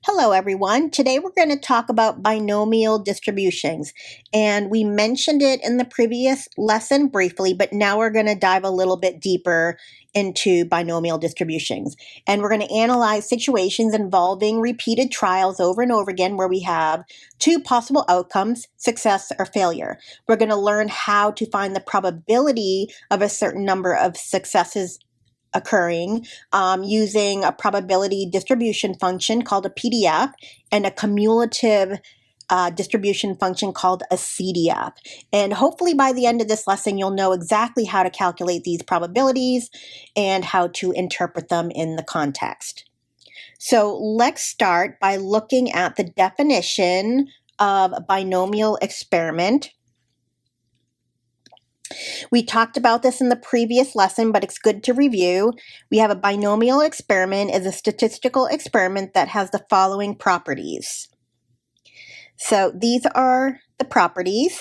Hello everyone. Today we're going to talk about binomial distributions, and we mentioned it in the previous lesson briefly, but now we're going to dive a little bit deeper into binomial distributions, and we're going to analyze situations involving repeated trials over and over again where we have two possible outcomes, success or failure. We're going to learn how to find the probability of a certain number of successes occurring using a probability distribution function called a PDF and a cumulative distribution function called a CDF. And hopefully by the end of this lesson, you'll know exactly how to calculate these probabilities and how to interpret them in the context. So let's start by looking at the definition of a binomial experiment. We talked about this in the previous lesson, but it's good to review. We have a binomial experiment is a statistical experiment that has the following properties. So these are the properties.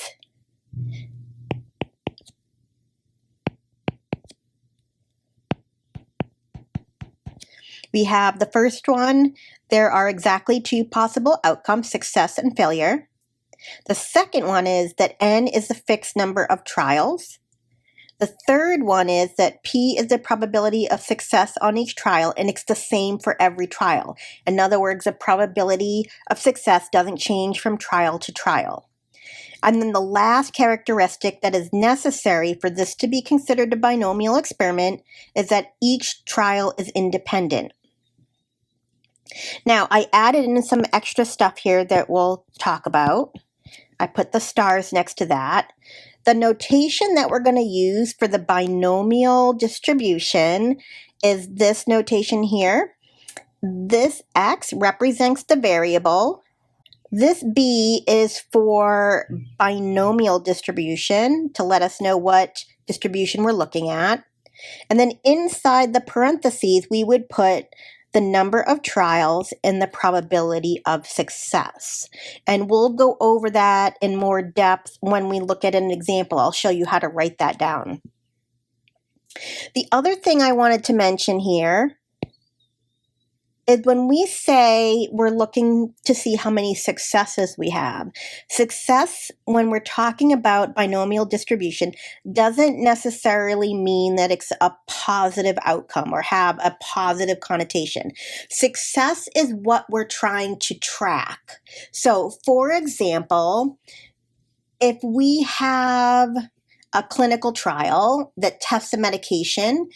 We have the first one, there are exactly two possible outcomes, success and failure. The second one is that n is the fixed number of trials. The third one is that P is the probability of success on each trial, and it's the same for every trial. In other words, the probability of success doesn't change from trial to trial. And then the last characteristic that is necessary for this to be considered a binomial experiment is that each trial is independent. Now, I added in some extra stuff here that we'll talk about. I put the stars next to that. The notation that we're going to use for the binomial distribution is this notation here. This X represents the variable. This B is for binomial distribution to let us know what distribution we're looking at. And then inside the parentheses, we would put the number of trials and the probability of success. And we'll go over that in more depth when we look at an example. I'll show you how to write that down. The other thing I wanted to mention here is when we say we're looking to see how many successes we have. Success, when we're talking about binomial distribution, doesn't necessarily mean that it's a positive outcome or have a positive connotation. Success is what we're trying to track. So, for example, if we have a clinical trial that tests a medication,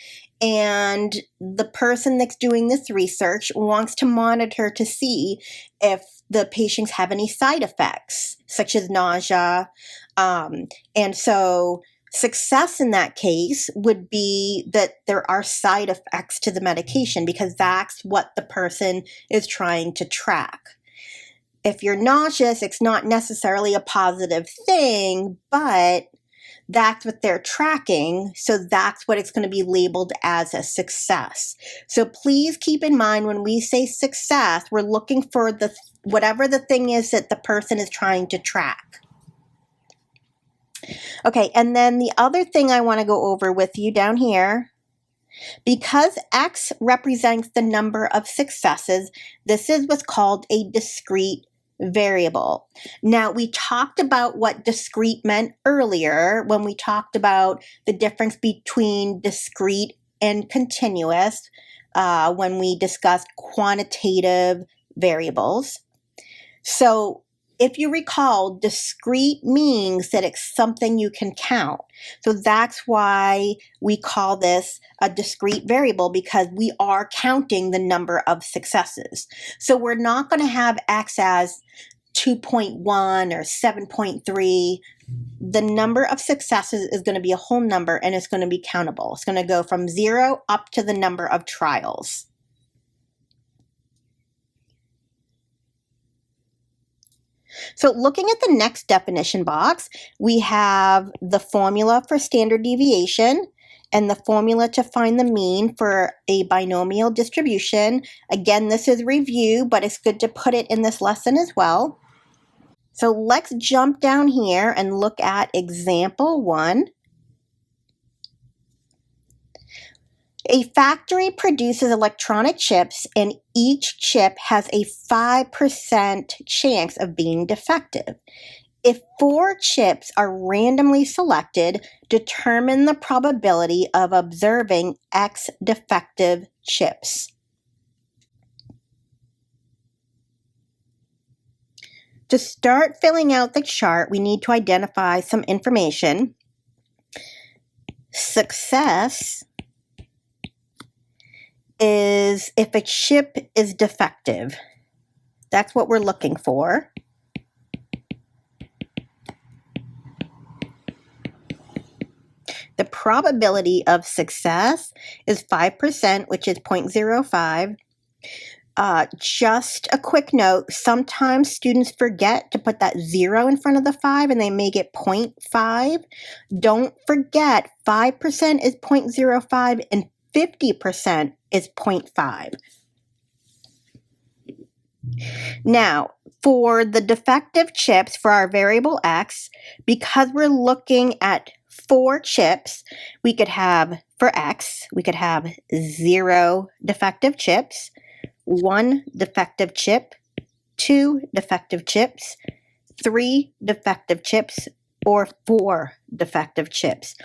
and the person that's doing this research wants to monitor to see if the patients have any side effects, such as nausea. And so success in that case would be that there are side effects to the medication because that's what the person is trying to track. If you're nauseous, it's not necessarily a positive thing, but that's what they're tracking, so that's what it's going to be labeled as a success. So please keep in mind when we say success, we're looking for whatever the thing is that the person is trying to track. Okay, and then the other thing I want to go over with you down here, because X represents the number of successes, this is what's called a discrete variable. Now, we talked about what discrete meant earlier when we talked about the difference between discrete and continuous when we discussed quantitative variables. So if you recall, discrete means that it's something you can count. So that's why we call this a discrete variable, because we are counting the number of successes. So we're not going to have X as 2.1 or 7.3. The number of successes is going to be a whole number, and it's going to be countable. It's going to go from 0 up to the number of trials. So looking at the next definition box, we have the formula for standard deviation and the formula to find the mean for a binomial distribution. Again, this is review, but it's good to put it in this lesson as well. So let's jump down here and look at example 1. A factory produces electronic chips, and each chip has a 5% chance of being defective. If 4 chips are randomly selected, determine the probability of observing X defective chips. To start filling out the chart, we need to identify some information. Success is if a chip is defective. That's what we're looking for. The probability of success is 5%, which is 0.05. Just a quick note, sometimes students forget to put that 0 in front of the 5 and they may get 0.5. Don't forget, 5% is 0.05 and 50% is 0.5. Now, for the defective chips for our variable X, because we're looking at 4 chips, we could have, for X, we could have 0 defective chips, 1 defective chip, 2 defective chips, 3 defective chips, or 4 defective chips.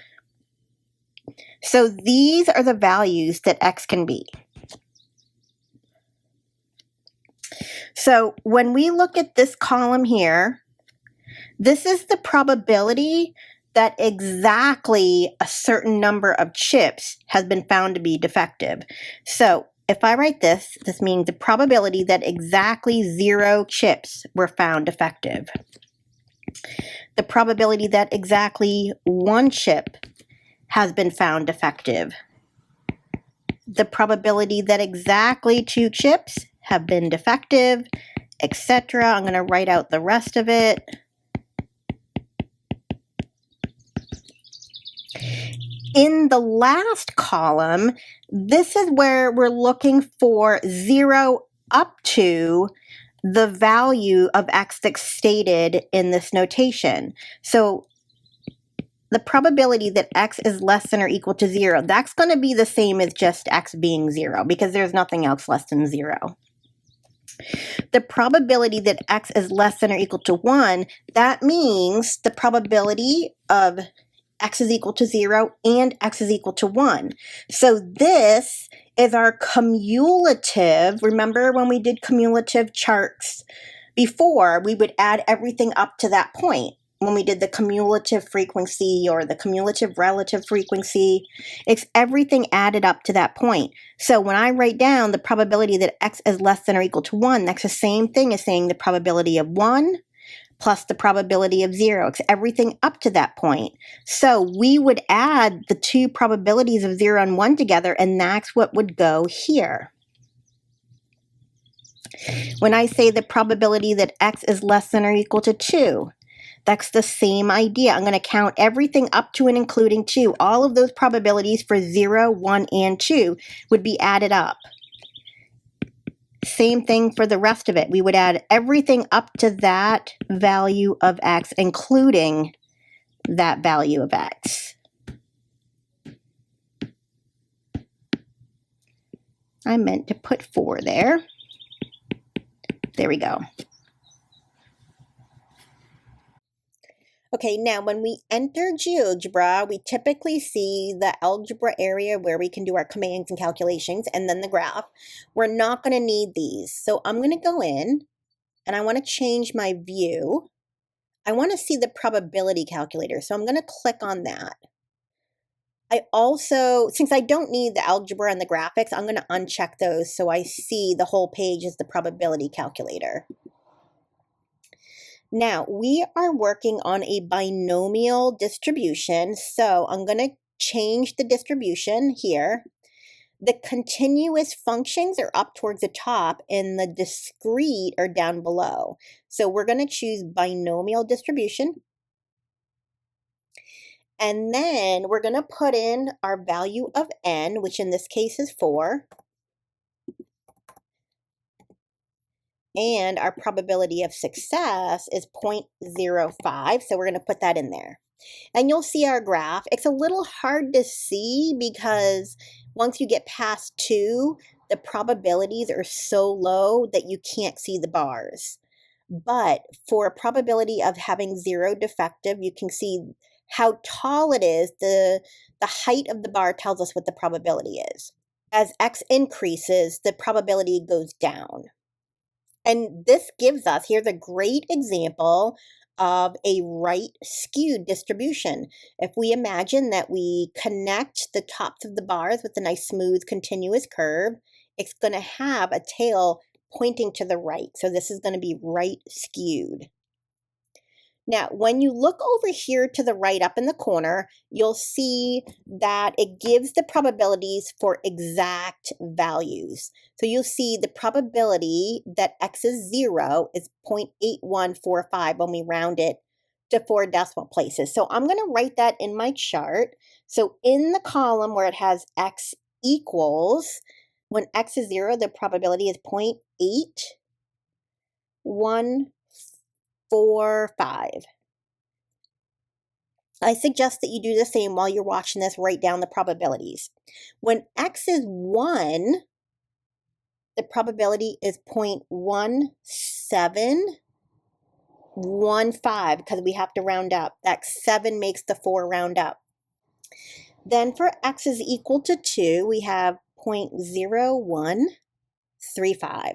So these are the values that X can be. So when we look at this column here, this is the probability that exactly a certain number of chips has been found to be defective. So if I write this, this means the probability that exactly 0 chips were found defective. The probability that exactly 1 chip has been found defective. The probability that exactly 2 chips have been defective, etc. I'm going to write out the rest of it. In the last column, this is where we're looking for 0 up to the value of X that's stated in this notation. So the probability that X is less than or equal to 0, that's going to be the same as just X being 0 because there's nothing else less than 0. The probability that X is less than or equal to 1, that means the probability of X is equal to 0 and X is equal to 1. So this is our cumulative. Remember when we did cumulative charts before, we would add everything up to that point. When we did the cumulative frequency or the cumulative relative frequency, it's everything added up to that point. So when I write down the probability that X is less than or equal to 1, that's the same thing as saying the probability of 1 plus the probability of 0. It's everything up to that point. So we would add the 2 probabilities of 0 and 1 together, and that's what would go here. When I say the probability that X is less than or equal to 2, that's the same idea. I'm going to count everything up to and including 2. All of those probabilities for 0, 1, and 2 would be added up. Same thing for the rest of it. We would add everything up to that value of X, including that value of X. I meant to put 4 there. There we go. Okay, now when we enter GeoGebra, we typically see the algebra area where we can do our commands and calculations, and then the graph. We're not going to need these. So I'm going to go in, and I want to change my view. I want to see the probability calculator, so I'm going to click on that. I also, since I don't need the algebra and the graphics, I'm going to uncheck those so I see the whole page as the probability calculator. Now, we are working on a binomial distribution, so I'm going to change the distribution here. The continuous functions are up towards the top and the discrete are down below. So we're going to choose binomial distribution. And then we're going to put in our value of n, which in this case is 4. And our probability of success is 0.05, so we're going to put that in there. And you'll see our graph. It's a little hard to see because Once you get past 2, the probabilities are so low that you can't see the bars. But for a probability of having 0 defective, you can see how tall it is. The height of the bar tells us what the probability is. As x increases, the probability goes down. And this gives us, here's a great example of a right skewed distribution. If we imagine that we connect the tops of the bars with a nice smooth continuous curve, it's going to have a tail pointing to the right. So this is going to be right skewed. Now, when you look over here to the right up in the corner, you'll see that it gives the probabilities for exact values. So you'll see the probability that x is 0 is 0.8145 when we round it to 4 decimal places. So I'm going to write that in my chart. So in the column where it has x equals, when x is 0, the probability is 0.8145. I suggest that you do the same while you're watching this. Write down the probabilities. When x is 1, the probability is 0.1715 because we have to round up. That 7 makes the 4 round up. Then for x is equal to 2, we have 0.0135.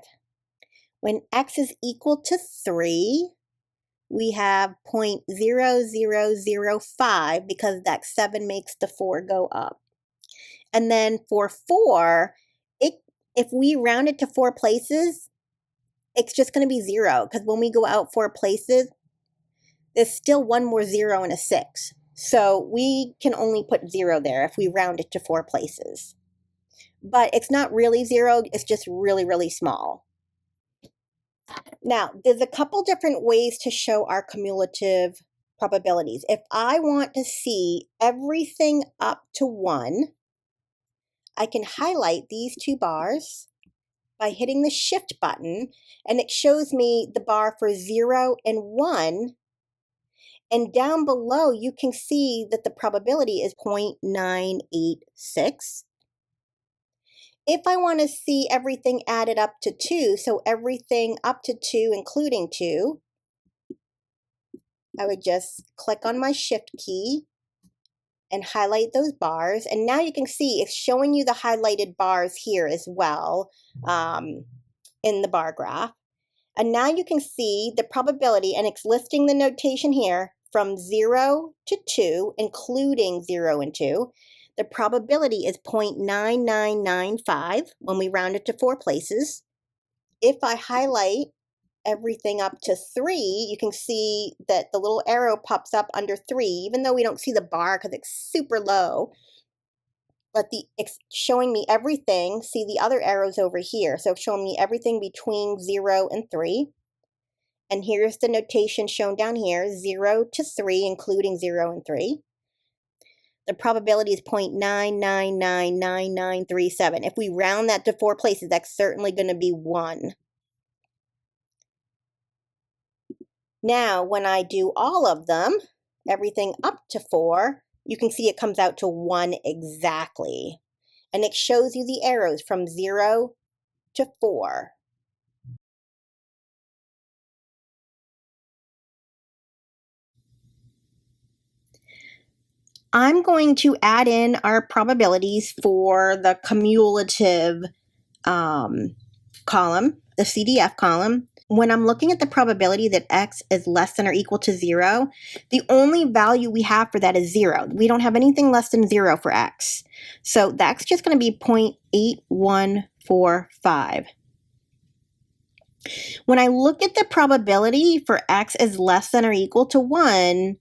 When x is equal to 3, we have 0.0005 because that 7 makes the 4 go up. And then for 4, if we round it to 4 places, it's just going to be 0 because when we go out 4 places, there's still one more 0 and a 6. So we can only put 0 there if we round it to 4 places. But it's not really 0, it's just really, really small. Now, there's a couple different ways to show our cumulative probabilities. If I want to see everything up to 1, I can highlight these 2 bars by hitting the Shift button, and it shows me the bar for 0 and 1. And down below, you can see that the probability is 0.986. If I want to see everything added up to 2, so everything up to 2 including 2, I would just click on my Shift key and highlight those bars. And now you can see it's showing you the highlighted bars here as well in the bar graph. And now you can see the probability, and it's listing the notation here from 0 to 2, including 0 and 2. The probability is 0.9995 when we round it to 4 places. If I highlight everything up to 3, you can see that the little arrow pops up under 3, even though we don't see the bar because it's super low. But it's showing me everything. See the other arrows over here. So it's showing me everything between 0 and 3. And here's the notation shown down here, 0 to 3, including 0 and 3. The probability is 0.999937. If we round that to 4 places, that's certainly going to be 1. Now, when I do all of them, everything up to 4, you can see it comes out to 1 exactly. And it shows you the arrows from 0 to 4. I'm going to add in our probabilities for the cumulative column, the CDF column. When I'm looking at the probability that x is less than or equal to 0, the only value we have for that is 0. We don't have anything less than 0 for x. So that's just going to be 0.8145. When I look at the probability for x is less than or equal to 1,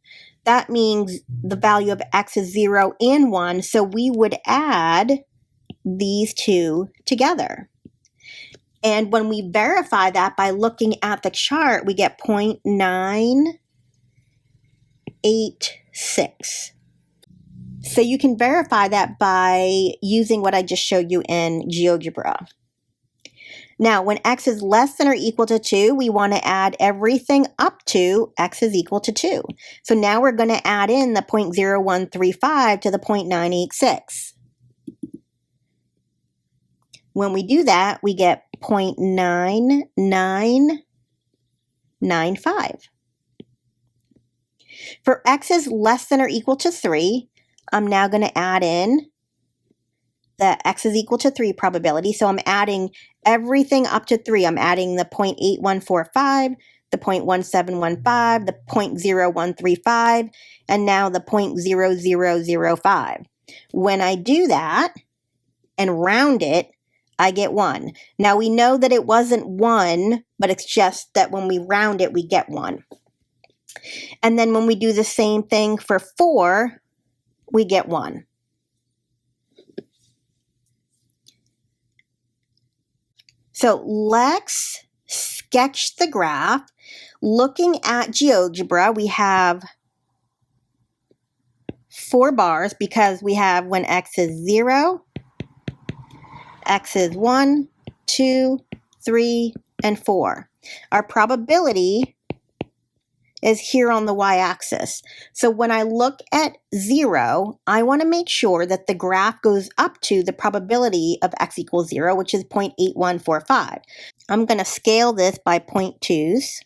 that means the value of x is 0 and 1, so we would add these two together. And when we verify that by looking at the chart, we get 0.986. So you can verify that by using what I just showed you in GeoGebra. Now, when x is less than or equal to 2, we want to add everything up to x is equal to 2. So now we're going to add in the 0.0135 to the 0.986. When we do that, we get 0.9995. For x is less than or equal to 3, I'm now going to add in the x is equal to 3 probability. So I'm adding everything up to 3. I'm adding the 0.8145, the 0.1715, the 0.0135, and now the 0.0005. When I do that and round it, I get 1. Now we know that it wasn't 1, but it's just that when we round it, we get 1. And then when we do the same thing for 4, we get 1. So let's sketch the graph. Looking at GeoGebra, we have 4 bars because we have when x is 0, x is 1, 2, 3, and 4. Our probability is here on the y-axis. So when I look at 0, I want to make sure that the graph goes up to the probability of x equals 0, which is 0.8145. I'm going to scale this by 0.2s.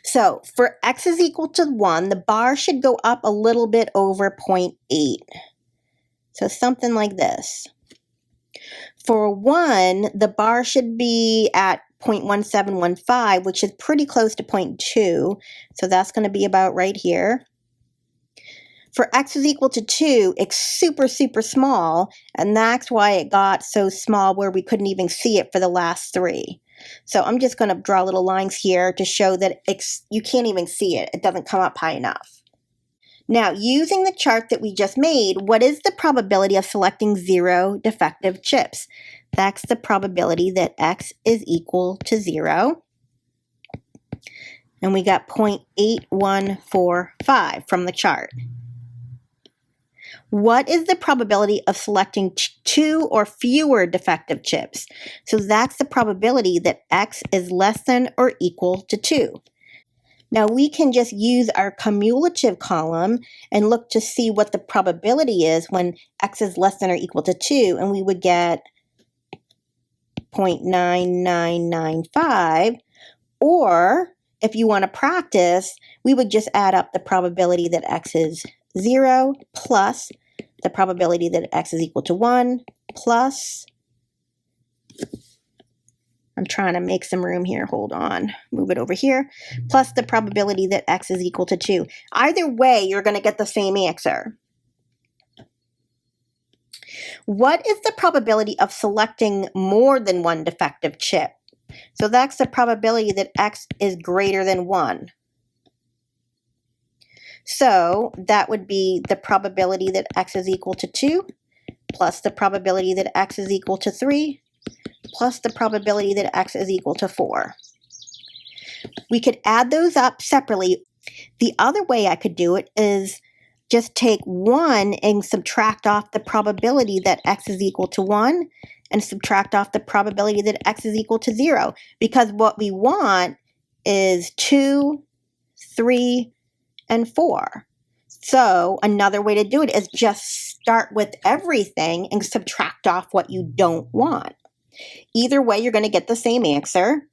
So for x is equal to 1, the bar should go up a little bit over 0.8. So something like this. For 1, the bar should be at 0.1715, which is pretty close to 0.2. So that's going to be about right here. For x is equal to 2, it's super, super small, and that's why it got so small where we couldn't even see it for the last 3. So I'm just going to draw little lines here to show that you can't even see it. It doesn't come up high enough. Now, using the chart that we just made, what is the probability of selecting 0 defective chips? That's the probability that x is equal to 0. And we got 0.8145 from the chart. What is the probability of selecting 2 or fewer defective chips? So that's the probability that x is less than or equal to 2. Now we can just use our cumulative column and look to see what the probability is when x is less than or equal to 2, and we would get 0.9995. Or if you want to practice, we would just add up the probability that x is 0 plus the probability that x is equal to 1 plus, I'm trying to make some room here, hold on, move it over here, plus the probability that x is equal to 2. Either way, you're going to get the same answer. What is the probability of selecting more than one defective chip? So that's the probability that x is greater than 1. So that would be the probability that x is equal to 2 plus the probability that x is equal to 3 plus the probability that x is equal to 4. We could add those up separately. The other way I could do it is just take 1 and subtract off the probability that x is equal to 1 and subtract off the probability that x is equal to 0, because what we want is 2, 3, and 4. So another way to do it is just start with everything and subtract off what you don't want. Either way, you're going to get the same answer.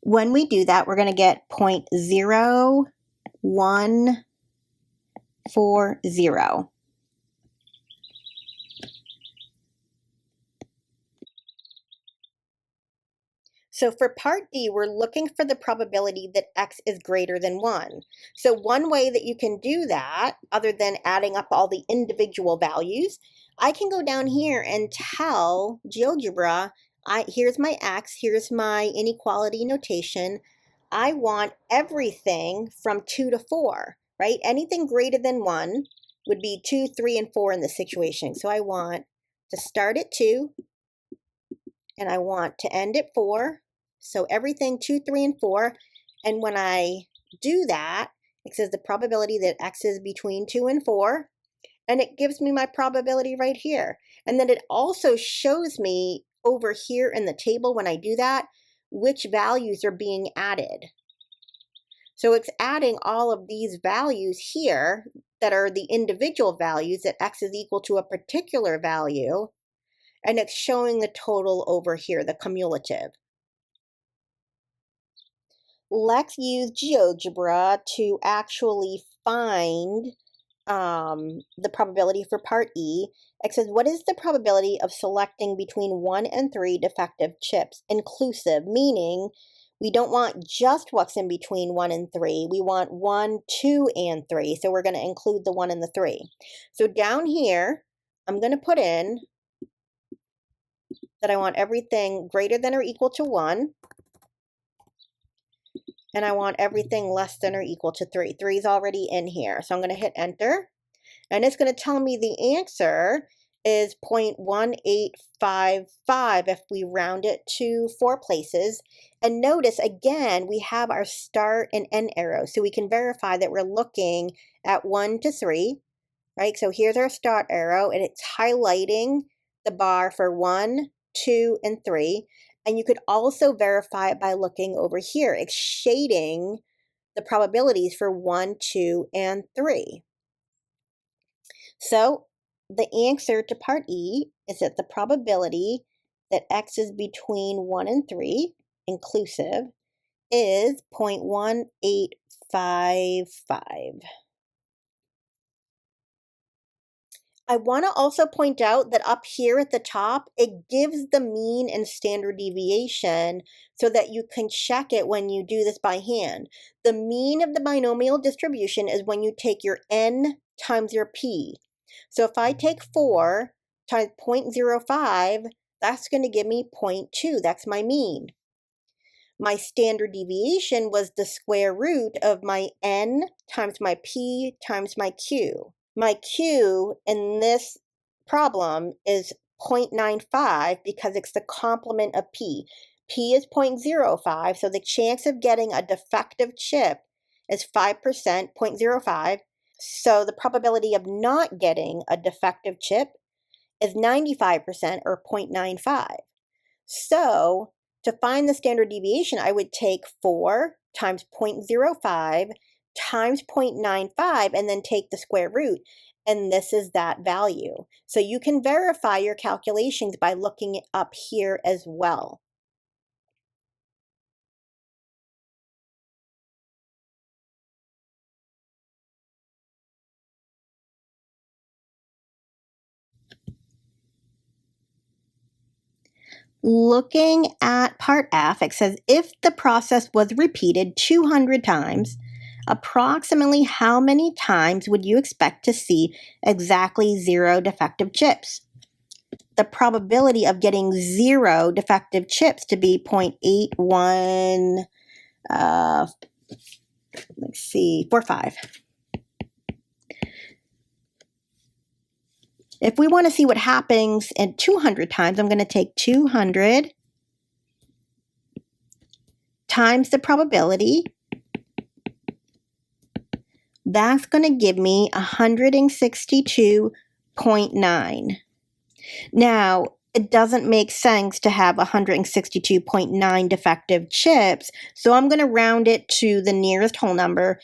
When we do that, we're going to get 0.0140. So for part D, we're looking for the probability that x is greater than 1. So one way that you can do that, other than adding up all the individual values, I can go down here and tell GeoGebra, here's my x, here's my inequality notation. I want everything from 2 to 4, right? Anything greater than 1 would be 2, 3, and 4 in this situation. So I want to start at 2, and I want to end at 4. So everything 2, 3, and 4. And when I do that, it says the probability that x is between 2 and 4. And it gives me my probability right here. And then it also shows me over here in the table when I do that, which values are being added. So it's adding all of these values here that are the individual values that x is equal to a particular value, and it's showing the total over here, the cumulative. Let's use GeoGebra to actually find the probability for part E. It says, what is the probability of selecting between 1 and 3 defective chips, inclusive, meaning we don't want just what's in between 1 and 3. We want 1, 2, and 3. So we're going to include the 1 and the 3. So down here, I'm going to put in that I want everything greater than or equal to 1. And I want everything less than or equal to 3. 3 is already in here. So I'm going to hit enter. And it's going to tell me the answer is 0.1855 if we round it to 4 places. And notice, again, we have our start and end arrows. So we can verify that we're looking at 1 to 3, right? So here's our start arrow, and it's highlighting the bar for 1, 2, and 3. And you could also verify it by looking over here. It's shading the probabilities for 1, 2, and 3. So the answer to part E is that the probability that x is between 1 and 3, inclusive, is 0.1855. I want to also point out that up here at the top, it gives the mean and standard deviation so that you can check it when you do this by hand. The mean of the binomial distribution is when you take your n times your p. So if I take 4 times 0.05, that's going to give me 0.2. That's my mean. My standard deviation was the square root of my n times my p times my q. My q in this problem is 0.95 because it's the complement of p. P is 0.05, so the chance of getting a defective chip is 5%, 0.05. So the probability of not getting a defective chip is 95% or 0.95. So to find the standard deviation, I would take 4 times 0.05 times 0.95 and then take the square root. And this is that value. So you can verify your calculations by looking up here as well. Looking at part F, it says if the process was repeated 200 times, approximately how many times would you expect to see exactly 0 defective chips? The probability of getting 0 defective chips to be 0.81, 45. If we want to see what happens in 200 times, I'm going to take 200 times the probability. That's going to give me 162.9. Now, it doesn't make sense to have 162.9 defective chips, so I'm going to round it to the nearest whole number